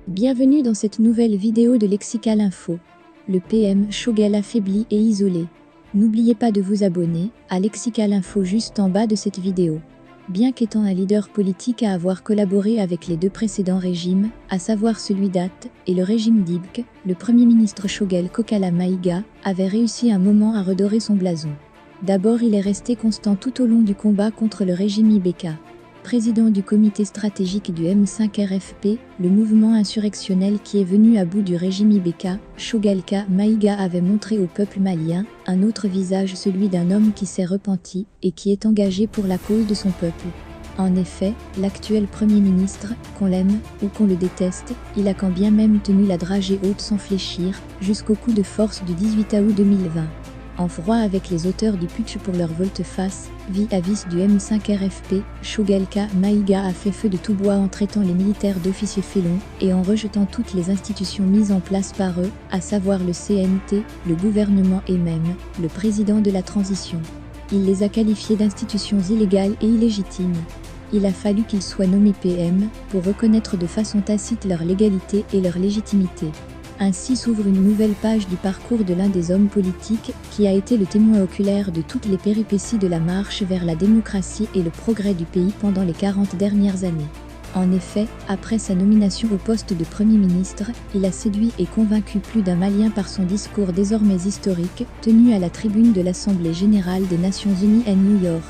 Bienvenue dans cette nouvelle vidéo de Lexical Info. Le PM Choguel affaibli et isolé. N'oubliez pas de vous abonner à Lexical Info juste en bas de cette vidéo. Bien qu'étant un leader politique à avoir collaboré avec les deux précédents régimes, à savoir celui d'Atte et le régime d'Ibk, le Premier ministre Choguel Kokala Maïga avait réussi un moment à redorer son blason. D'abord, il est resté constant tout au long du combat contre le régime IBK. Président du comité stratégique du M5 RFP, le mouvement insurrectionnel qui est venu à bout du régime IBK, Choguel Maïga avait montré au peuple malien un autre visage, celui d'un homme qui s'est repenti et qui est engagé pour la cause de son peuple. En effet, l'actuel Premier ministre, qu'on l'aime ou qu'on le déteste, il a quand bien même tenu la dragée haute sans fléchir, jusqu'au coup de force du 18 août 2020. En froid avec les auteurs du putsch pour leur volte-face, vis-à-vis du M5 RFP, Choguel Maïga a fait feu de tout bois en traitant les militaires d'officiers félons et en rejetant toutes les institutions mises en place par eux, à savoir le CNT, le gouvernement et même le président de la transition. Il les a qualifiés d'institutions illégales et illégitimes. Il a fallu qu'ils soient nommés PM pour reconnaître de façon tacite leur légalité et leur légitimité. Ainsi s'ouvre une nouvelle page du parcours de l'un des hommes politiques qui a été le témoin oculaire de toutes les péripéties de la marche vers la démocratie et le progrès du pays pendant les 40 dernières années. En effet, après sa nomination au poste de Premier ministre, il a séduit et convaincu plus d'un Malien par son discours désormais historique, tenu à la tribune de l'Assemblée générale des Nations unies à New York.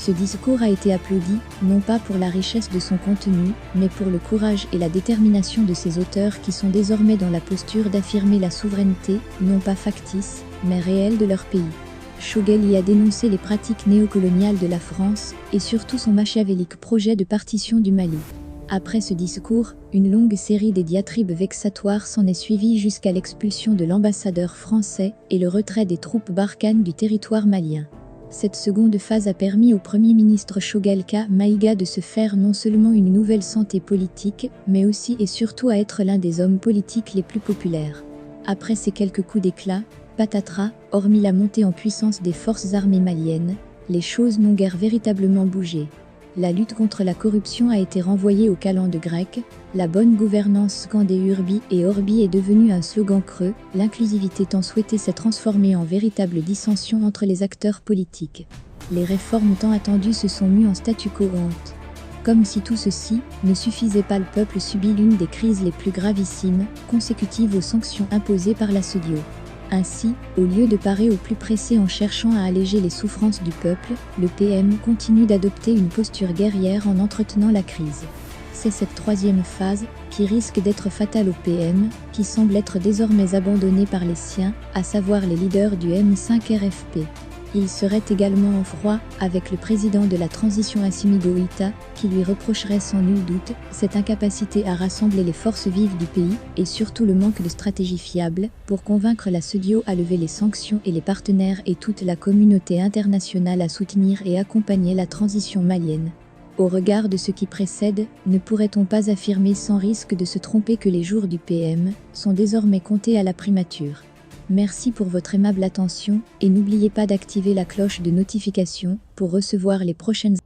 Ce discours a été applaudi, non pas pour la richesse de son contenu, mais pour le courage et la détermination de ses auteurs qui sont désormais dans la posture d'affirmer la souveraineté, non pas factice, mais réelle de leur pays. Choguel y a dénoncé les pratiques néocoloniales de la France, et surtout son machiavélique projet de partition du Mali. Après ce discours, une longue série de diatribes vexatoires s'en est suivie jusqu'à l'expulsion de l'ambassadeur français et le retrait des troupes Barkhane du territoire malien. Cette seconde phase a permis au Premier ministre Choguel Maïga de se faire non seulement une nouvelle santé politique, mais aussi et surtout à être l'un des hommes politiques les plus populaires. Après ces quelques coups d'éclat, patatras, hormis la montée en puissance des forces armées maliennes, les choses n'ont guère véritablement bougé. La lutte contre la corruption a été renvoyée aux calendes grecques, la bonne gouvernance scandée urbi et orbi est devenue un slogan creux, l'inclusivité tant souhaitée s'est transformée en véritable dissension entre les acteurs politiques. Les réformes tant attendues se sont mues en statu quo honte. Comme si tout ceci ne suffisait pas, le peuple subit l'une des crises les plus gravissimes, consécutives aux sanctions imposées par la CEDEAO. Ainsi, au lieu de parer au plus pressé en cherchant à alléger les souffrances du peuple, le PM continue d'adopter une posture guerrière en entretenant la crise. C'est cette troisième phase, qui risque d'être fatale au PM, qui semble être désormais abandonné par les siens, à savoir les leaders du M5 RFP. Il serait également en froid avec le président de la transition Assimi Goïta, qui lui reprocherait sans nul doute cette incapacité à rassembler les forces vives du pays et surtout le manque de stratégie fiable pour convaincre la CEDEAO à lever les sanctions et les partenaires et toute la communauté internationale à soutenir et accompagner la transition malienne. Au regard de ce qui précède, ne pourrait-on pas affirmer sans risque de se tromper que les jours du PM sont désormais comptés à la primature? Merci pour votre aimable attention et n'oubliez pas d'activer la cloche de notification pour recevoir les prochaines